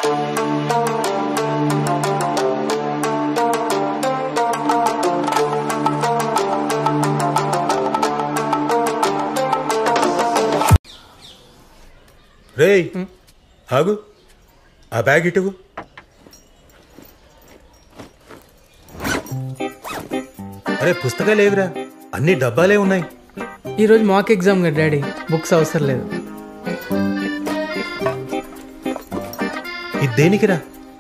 రేయ్ ఆగు, ఆ బ్యాగ్ ఇటువు. అరే పుస్తకాలు ఏవిరా, అన్ని డబ్బాలే ఉన్నాయి. ఈరోజు మాక్ ఎగ్జామ్ కదా డాడీ, బుక్స్ అవసరం లేదు. ఇది దేనికిరా?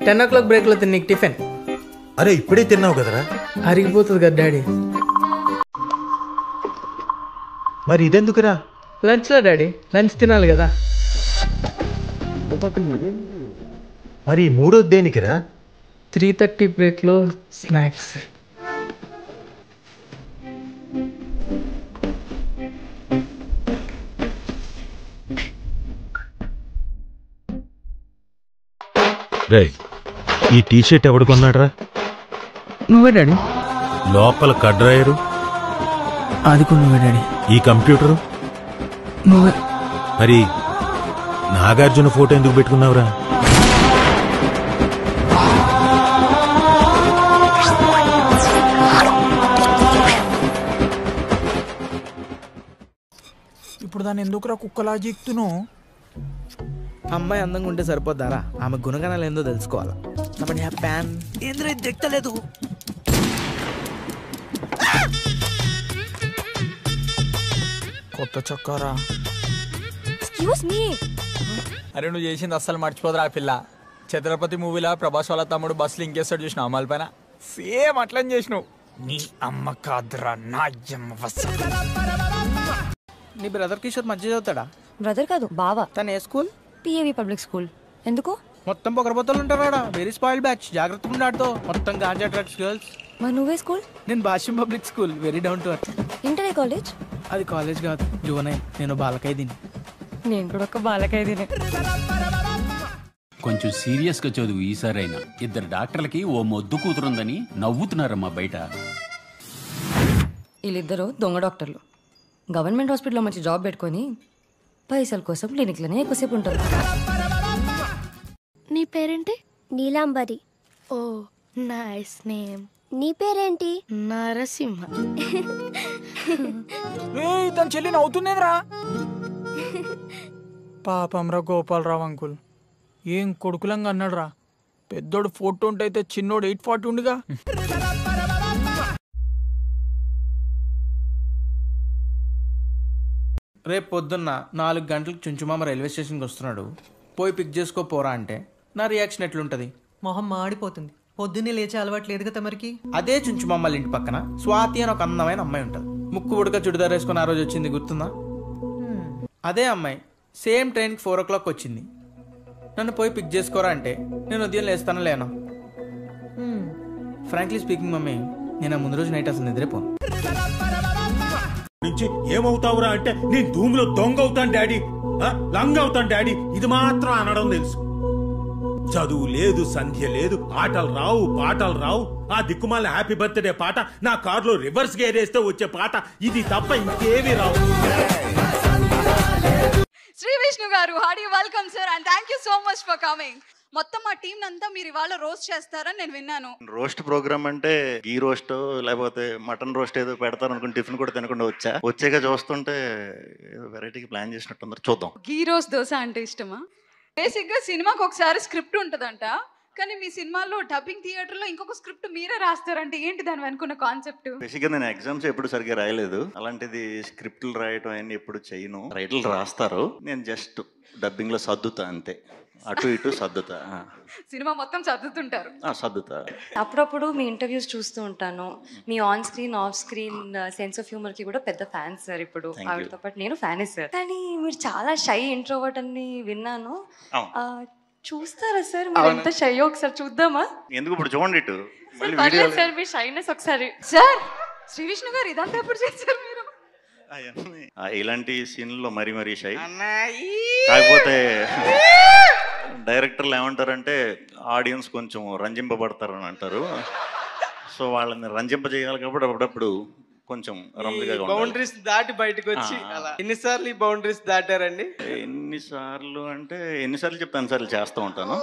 10 o'clock బ్రేక్లో తిన్నీకు టిఫిన్. అరే ఇప్పుడే తిన్నావు కదరా. అరిగిపోతుంది కదా డాడీ. మరి ఇదెందుకురా? లంచ్లో డాడీ, లంచ్ తినాలి కదా. మరి మూడోది దేనికిరా? 3:30 బ్రేక్లో స్నాక్స్. రే ఈ టీషర్ట్ ఎవడు కొన్నాడ్రా? నువ్వే డాడీ. లోపల కడ్రాయరు అది కూడా నువ్వే డాడీ. ఈ కంప్యూటరు నువ్వే. మరి నాగార్జున ఫోటో ఎందుకు పెట్టుకున్నావురా? ఇప్పుడు దాన్ని ఎందుకురా కుక్కలా జీక్తున్నావు? అమ్మాయి అందంగా ఉంటే సరిపోద్దారా, ఆమె గుణగణాలు ఏందో తెలుసుకోవాలా. ప్యాన్ ఏంద్ర దిక్కలేదు. కొత్త చొక్కారా. Excuse me. అరే నువ్వు చేసింది అస్సలు మర్చిపోదురా ఆ పిల్ల. ఛత్రపతి మూవీలో ప్రభాస్ వాళ్ళ తమ్ముడు బస్సులు ఇంకేస్తాడు చూసిన అమ్మాయిల పైన, సేమ్ అట్లని చేసినావు. నీ అమ్మ కాదురా నా అమ్మ. నీ బ్రదర్ కిషోర్ మధ్య చదువుతాడా? బ్రదర్ కాదు బావా. తను ఏ స్కూల్? పిఏవి public school. ఎందుకు? మొత్తం పొగరబోతలు ఉంటారా, వెరీ స్పాయిల్ బ్యాచ్, జాగ్రత్తగా ఉన్నాడుతో. మొత్తం గాంజా డ్రగ్స్ గర్ల్స్. మరి నువ్వే స్కూల్? నేను Bhashyam public school, very down to earth. ఇంటరే కాలేజ్? అది కాలేజ్ కాదు, జువనైల్. నేను బాలకైదీని. నేను కూడా ఒక బాలకైదీనే. కొంచెం సీరియస్గా చదువు ఈసారైనా. ఇద్దరు డాక్టర్లకి ఓ మొద్దు కూతురుందని నవ్వుతున్నారమ్మా బయట. వీళ్ళిద్దరూ దొంగ డాక్టర్లు. గవర్నమెంట్ హాస్పిటల్లో మంచి జాబ్ పెట్టుకొని పైసల కోసం క్లినిక్లోనే ఎక్కువసేపు ఉంటారు. నీ పేరేంటి? నీలాంబరి. ఓ నైస్ నేమ్. నీ పేరేంటి? నరసింహ. తన చెల్లి నవ్వుతుందేంద్రా? పాపంరా గోపాలరావు అంకుల్, ఏం కొడుకులంగా అన్నాడు రా. పెద్దోడు 420 అయితే చిన్నోడు 840 ఉండిగా. రేపు పొద్దున్న 4 గంటలకు చుంచుమామ రైల్వే స్టేషన్కి వస్తున్నాడు, పోయి పిక్ చేసుకోపోరా అంటే నా రియాక్షన్ ఎట్లుంటది? మొహం మాడిపోతుంది. పొద్దున్నే లేచే అలవాటు లేదు కదా మరికి. అదే చుంచుమామల ఇంటి పక్కన స్వాతి అని ఒక అందమైన అమ్మాయి ఉంటుంది. ముక్కు ఉడక చుడిదార్ వేసుకుని ఆ రోజు వచ్చింది, గుర్తుందా? అదే అమ్మాయి సేమ్ ట్రైన్కి 4 o'clock వచ్చింది. నన్ను పోయి పిక్ చేసుకోరా అంటే నేను ఉదయం లేస్తాను లేనా? ఫ్రాంక్లీ స్పీకింగ్ మమ్మీ, నేను ఆ ముందు రోజు నైట్ అసలు నిద్రపోను. నుంచి ఏమవుతావురా అంటే నేను ధూములో దొంగ అవుతాను డాడీ, లంగ అవుతాను డాడీ, ఇది మాత్రం అనడం తెలుసు. చదువు లేదు, సంధ్య లేదు, ఆటలు రావు, పాటలు రావు. ఆ దిక్కుమాల హ్యాపీ బర్త్డే పాట, నా కారులో రివర్స్ గేర్ వేస్తే వచ్చే పాట, ఇది తప్ప ఇంకేమీ రావు. శ్రీ విష్ణు గారు, Hardy welcome sir and thank you so much for coming. మొత్తం మా టీం అంతా మీరు ఇవాళ రోస్ట్ చేస్తారని నేను విన్నాను. రోస్ట్ ప్రోగ్రామ్ అంటే గీ రోస్ట్ లేకపోతే మటన్ రోస్ట్ ఏదో పెడతారు అనుకుని టిఫిన్ కూడా తినకుండా వచ్చాక చూస్తుంటే ఏదో వెరైటీకి ప్లాన్ చేసినట్టు. చూద్దాం. గీ రోస్ట్ దోశ అంటే ఇష్టమా? బేసిక్ గా సినిమాకి ఒకసారి స్క్రిప్ట్ ఉంటదంట, కానీ మీ సినిమాలో డబ్బింగ్ థియేటర్ లో ఇంకొక స్క్రిప్ట్ మీరే రాస్తారంటే ఏంటి దాని వెనుకున్న కాన్సెప్ట్? బేసిక్ గా నేను ఎగ్జామ్స్ ఎప్పుడు సరిగ్గా రాయలేదు, అలాంటిది స్క్రిప్ట్లు రాయటం అన్ని ఎప్పుడు చేయను. రైటర్లు రాస్తారు, నేను జస్ట్ డబ్బింగ్ లో సర్దుతా అంతే, అటు ఇటు సర్దుతా. సినిమా మొత్తం సర్దుతుంటారు? సర్దుతా. అప్పుడప్పుడు మీ ఇంటర్వ్యూస్ చూస్తూ ఉంటాను. Me on screen off screen sense of humour కి కూడా పెద్ద ఫ్యాన్ సార్. ఇప్పుడు ఆవిడతో పాటు నేను ఫ్యానే సార్. కానీ మీరు చాలా షై ఇంట్రోవర్ట్ అని విన్నాను. చూస్తారా సార్ మీరు ఎంత షై? ఒకసారి చూద్దామా? ఎందుకు ఇప్పుడు చూడండి ఇటు సార్ మీ షైనెస్ ఒకసారి. సార్ శ్రీ విష్ణు గారు ఇదంతా ఎప్పుడు చేశారు మీరు? ఇలాంటి సీన్లో మరీ షై. కాకపోతే డైరెక్టర్లు ఏమంటారంటే ఆడియన్స్ కొంచెం రంజింపబడతారని అంటారు. సో వాళ్ళని రంజింపజేయాలి కాబట్టి అప్పుడప్పుడు కొంచెం రంజుగా ఉండాలి. బౌండరీస్ దాటి బయటకు వచ్చి అలా. ఎన్నిసార్లు ఈ బౌండరీస్ దాటారండి? ఎన్నిసార్లు అంటే ఎన్నిసార్లు చెప్తాను సార్లు చేస్తూ ఉంటాను.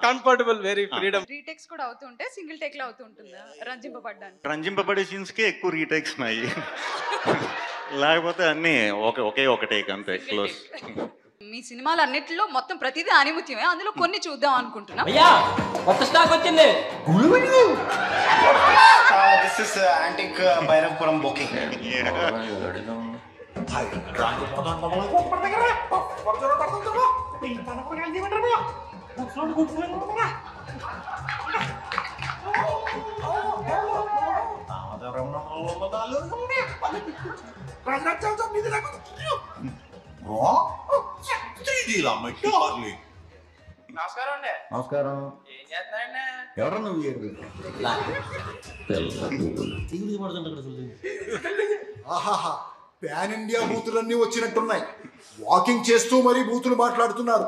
Comfortable, very freedom. రీటేక్స్ కూడా అవుతుంటే సింగిల్ టేక్ లో అవుతుంటుందా రంజింపబడ్డానికి? రంజింపబడే సీన్స్ కే ఎక్కువ రీటేక్స్ ఉన్నాయి. లేకపోతే అన్ని ఒకే ఒక టేక్ అంతే, క్లోజ్. మీ సినిమాలు అన్నిటిలో మొత్తం ప్రతిదీ ఆనిముత్యమే, అందులో కొన్ని చూద్దాం అనుకుంటున్నా. కొత్త స్టాక్ వచ్చింది. This is antique Bhairavapuram booking. నమస్కారం అండి. నమస్కారం. ఏం చేస్తున్నారండి? ఎవరు నువ్వు? ఆహాహా, పాన్ ఇండియా బూతులన్నీ వచ్చినట్టున్నాయి. వాకింగ్ చేస్తూ మరీ బూతులు మాట్లాడుతున్నారు.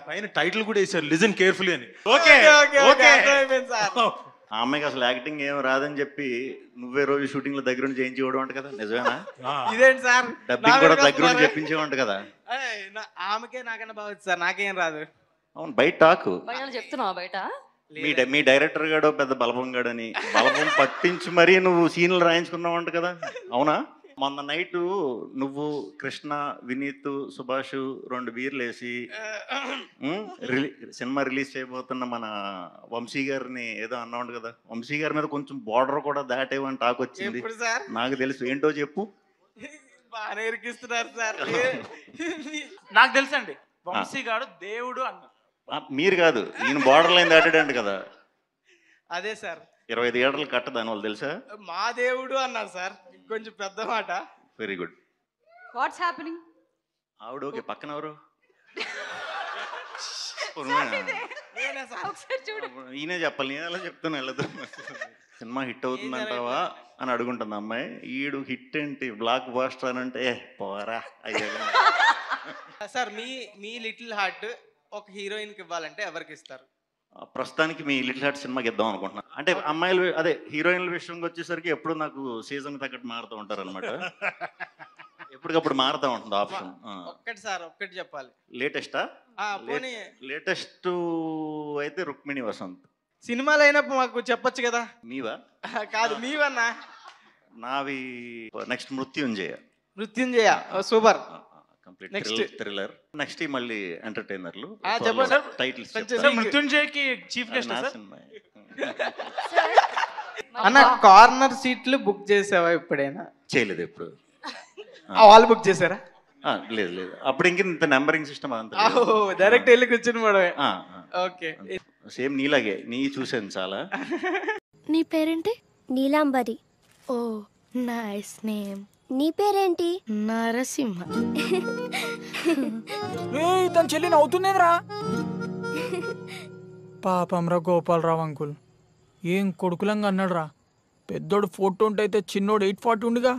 పైన టైటిల్ కూడా వేసారు, లిజన్ కేర్ఫుల్లీ అని. ఆ అమ్మాయికి అసలు యాక్టింగ్ ఏం రాదని చెప్పి నువ్వే రోజు షూటింగ్ లో దగ్గర నుంచి చేయించేవాడు అంట కదా, నిజమేనా? ఇదేంటి సార్, డబ్బింగ్ కూడా దగ్గర నుంచి చెప్పించేవంట కదా. ఆమెకే నాకన్నా బాగా సార్, నాకేం రాదు. అవును, బయట టాకు చెప్తున్నావా బయట? మీ డైరెక్టర్ గాడు పెద్ద బలపం గాడని బలపం పట్టించి మరీ నువ్వు సీన్లు రాయించుకున్నావంట కదా, అవునా? మొన్న నైట్ నువ్వు, కృష్ణ, వినీత్, సుభాష్ 2 బీర్లు వేసి సినిమా రిలీజ్ చేయబోతున్న మన వంశీ గారిని ఏదో అన్నావు కదా. వంశీ గారి మీద కొంచెం బార్డర్ కూడా దాటేవని టాక్ వచ్చింది. నాకు తెలుసు, ఏంటో చెప్పు. బాగా ఇరికిస్తున్నారు సార్. నాకు తెలుసు అండి, వంశీ గారు దేవుడు అన్న. మీరు కాదు, ఈయన బార్డర్ లైన్ దాటాడంట కదా. అదే సార్, 25 ఏళ్ళు కట్ట దానివల్ల తెలుసా? మా దేవుడు అన్నారు సార్, కొంచెం పెద్ద మాట. Very good. What's happening? ఆవిడ ఓకే, పక్కన ఎవరు? ఈయనే చెప్పాలి, నేను ఎలా చెప్తాను వెళ్ళదు. సినిమా హిట్ అవుతుందంటావా అని అడుగుంటుంది అమ్మాయి. ఈడు హిట్ ఏంటి, బ్లాక్ బాస్టర్ అని అంటే పోరా అయ్యా. సార్, మీ లిటిల్ హార్ట్ ఒక హీరోయిన్ కి ఇవ్వాలంటే ఎవరికి ఇస్తారు? ప్రస్తుతానికి మీ లిటిల్ హార్ట్ సినిమాకి ఇద్దాం అనుకుంటున్నాను. అంటే అమ్మాయిలు అదే హీరోయిన్ల విషయంకి వచ్చేసరికి ఎప్పుడు నాకు సీజన్ తగ్గట్టు మారుతూ ఉంటారు అనమాట. ఎప్పటికప్పుడు మారుతూ ఉంటుంది ఆప్షన్. ఒక్కటి సార్, ఒక్కటి చెప్పాలి. లేటెస్టా? లేటెస్ట్ అయితే రుక్మిణి వసంత్. సినిమాలు అయినప్పుడు మాకు చెప్పొచ్చు కదా. మీవా? కాదు, మీవన్నా. నావి నెక్స్ట్ మృత్యుంజయ. మృత్యుంజయ సూపర్. Complete thriller. నెక్స్ట్ మళ్ళీ ఎంటర్టైనర్లు. టైటిల్స్ మృత్యుంజయకి చీఫ్ గెస్ట్ అన్న. కార్నర్ సీట్లు బుక్ చేసావా ఎప్పుడైనా? చేయలేదు ఎప్పుడు. వాళ్ళు బుక్ చేశారా? లేదు లేదు, అప్పుడు ఇంత నెంబరింగ్ సిస్టమ్ అంతా డైరెక్ట్ వెళ్ళి కూర్చుని పడవే. ఓకే, సేమ్ నీలాగే, నీ చూసాను చాలా. నీ పేరేంటి? నీలాంబరి. ఓ నైస్ నేమ్. నీ పేరేంటి? నరసింహ. తన చెల్లి నవ్వుతుందేంద్రా? పాపం రా గోపాలరావు అంకుల్, ఏం కొడుకులంగా అన్నాడు రా. పెద్దోడు 420 అయితే చిన్నోడు 840 ఉండిగా.